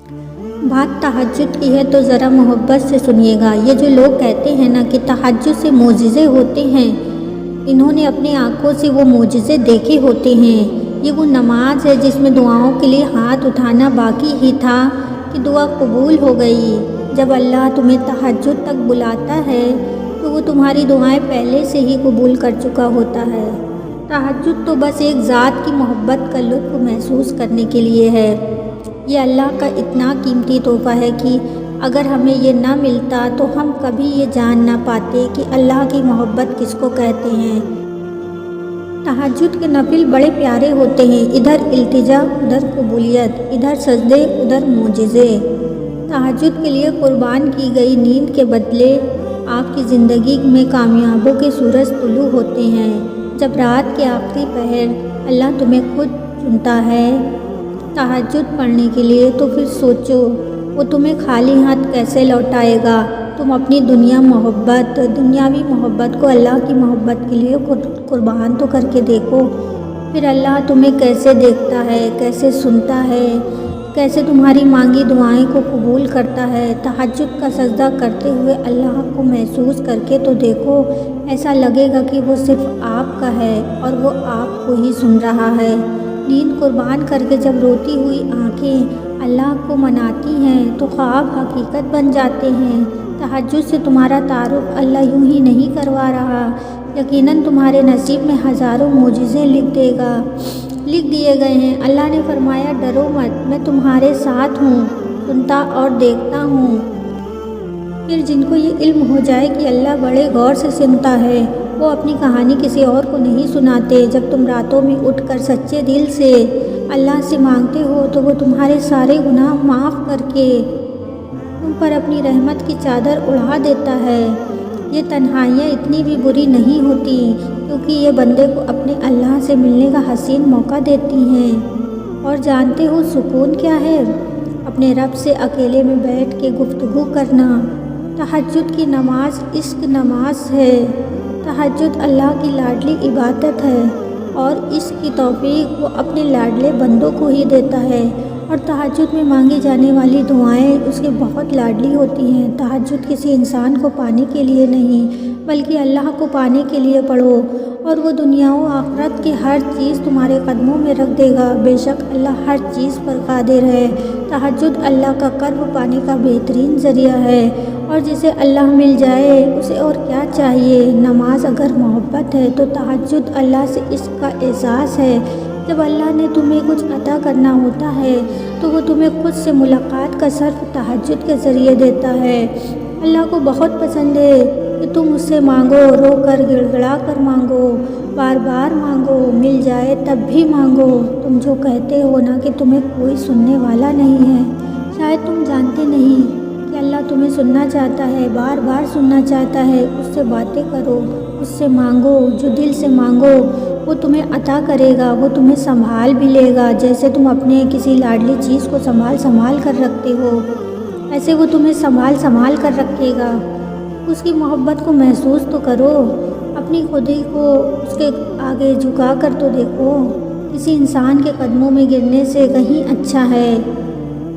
بات تہجد کی ہے تو ذرا محبت سے سنیے گا۔ یہ جو لوگ کہتے ہیں نا کہ تہجد سے معجزے ہوتے ہیں، انہوں نے اپنی آنکھوں سے وہ معجزے دیکھے ہوتے ہیں۔ یہ وہ نماز ہے جس میں دعاؤں کے لیے ہاتھ اٹھانا باقی ہی تھا کہ دعا قبول ہو گئی۔ جب اللہ تمہیں تہجد تک بلاتا ہے تو وہ تمہاری دعائیں پہلے سے ہی قبول کر چکا ہوتا ہے۔ تہجد تو بس ایک ذات کی محبت کا لطف محسوس کرنے کے لیے ہے۔ یہ اللہ کا اتنا قیمتی تحفہ ہے کہ اگر ہمیں یہ نہ ملتا تو ہم کبھی یہ جان نہ پاتے کہ اللہ کی محبت کس کو کہتے ہیں۔ تہجد کے نفل بڑے پیارے ہوتے ہیں، ادھر التجا ادھر قبولیت، ادھر سجدے ادھر معجزے۔ تہجد کے لیے قربان کی گئی نیند کے بدلے آپ کی زندگی میں کامیابوں کے سورج طلوع ہوتے ہیں۔ جب رات کے آخری پہر اللہ تمہیں خود چنتا ہے تہجد پڑھنے کے لیے تو پھر سوچو وہ تمہیں خالی ہاتھ کیسے لوٹائے گا۔ تم اپنی دنیاوی محبت کو اللہ کی محبت کے لیے قربان تو کر کے دیکھو، پھر اللہ تمہیں کیسے دیکھتا ہے، کیسے سنتا ہے، کیسے تمہاری مانگی دعائیں کو قبول کرتا ہے۔ تہجد کا سجدہ کرتے ہوئے اللہ کو محسوس کر کے تو دیکھو، ایسا لگے گا کہ وہ صرف آپ کا ہے اور وہ آپ کو ہی سن رہا ہے۔ نیند قربان کر کے جب روتی ہوئی آنکھیں اللہ کو مناتی ہیں تو خواب حقیقت بن جاتے ہیں۔ تہجد سے تمہارا تعارف اللہ یوں ہی نہیں کروا رہا، یقیناً تمہارے نصیب میں ہزاروں معجزے لکھ دیے گئے ہیں۔ اللہ نے فرمایا ڈرو مت، میں تمہارے ساتھ ہوں، سنتا اور دیکھتا ہوں۔ پھر جن کو یہ علم ہو جائے کہ اللہ بڑے غور سے سنتا ہے، وہ اپنی کہانی کسی اور کو نہیں سناتے۔ جب تم راتوں میں اٹھ کر سچے دل سے اللہ سے مانگتے ہو تو وہ تمہارے سارے گناہ معاف کر کے تم پر اپنی رحمت کی چادر اڑا دیتا ہے۔ یہ تنہائیاں اتنی بھی بری نہیں ہوتی کیونکہ یہ بندے کو اپنے اللہ سے ملنے کا حسین موقع دیتی ہیں۔ اور جانتے ہو سکون کیا ہے؟ اپنے رب سے اکیلے میں بیٹھ کے گفتگو کرنا۔ تہجد کی نماز عشق نماز ہے۔ تہجد اللہ کی لاڈلی عبادت ہے اور اس کی توفیق وہ اپنے لاڈلے بندوں کو ہی دیتا ہے۔ اور تہجد میں مانگی جانے والی دعائیں اس کی بہت لاڈلی ہوتی ہیں۔ تہجد کسی انسان کو پانے کے لیے نہیں بلکہ اللہ کو پانے کے لیے پڑھو اور وہ دنیا و آخرت کی ہر چیز تمہارے قدموں میں رکھ دے گا۔ بے شک اللہ ہر چیز پر قادر ہے۔ تہجد اللہ کا قرب پانے کا بہترین ذریعہ ہے اور جسے اللہ مل جائے اسے اور کیا چاہیے۔ نماز اگر محبت ہے تو تہجد اللہ سے عشق کا احساس ہے۔ جب اللہ نے تمہیں کچھ عطا کرنا ہوتا ہے تو وہ تمہیں خود سے ملاقات کا صرف تہجد کے ذریعے دیتا ہے۔ اللہ کو بہت پسند ہے کہ تم اس سے مانگو، رو کر گڑ گڑا کر مانگو، بار بار مانگو، مل جائے تب بھی مانگو۔ تم جو کہتے ہو نا کہ تمہیں کوئی سننے والا نہیں ہے، شاید تم جانتے نہیں کہ اللہ تمہیں سننا چاہتا ہے، بار بار سننا چاہتا ہے۔ اس سے باتیں کرو، اس سے مانگو، جو دل سے مانگو وہ تمہیں عطا کرے گا۔ وہ تمہیں سنبھال بھی لے گا، جیسے تم اپنے کسی لاڈلی چیز کو سنبھال کر رکھتے ہو، ایسے وہ تمہیں سنبھال کر رکھے گا۔ اس کی محبت کو محسوس تو کرو، اپنی خودی کو اس کے آگے جھکا کر تو دیکھو۔ کسی انسان کے قدموں میں گرنے سے کہیں اچھا ہے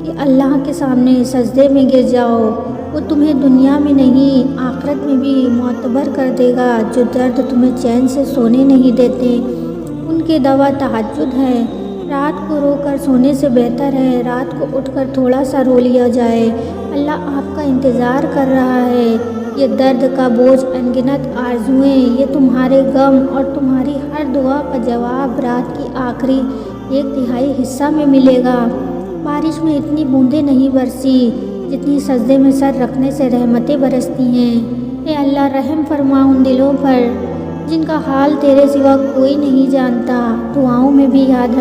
کہ اللہ کے سامنے سجدے میں گر جاؤ۔ وہ تمہیں دنیا میں نہیں آخرت میں بھی معتبر کر دے گا۔ جو درد تمہیں چین سے سونے نہیں دیتے ان کے دوا تہجد ہے۔ رات کو رو کر سونے سے بہتر ہے رات کو اٹھ کر تھوڑا سا رو لیا جائے۔ اللہ آپ کا انتظار کر رہا ہے۔ یہ درد کا بوجھ، انگنت آرزوئیں، یہ تمہارے غم اور تمہاری ہر دعا کا جواب رات کی آخری 1/3 حصہ میں ملے گا۔ بارش میں اتنی بوندیں نہیں برسی جتنی سجدے میں سر رکھنے سے رحمتیں برستی ہیں۔ اے اللہ رحم فرما ان دلوں پر جن کا حال تیرے سوا کوئی نہیں جانتا۔ دعاؤں میں بھی یاد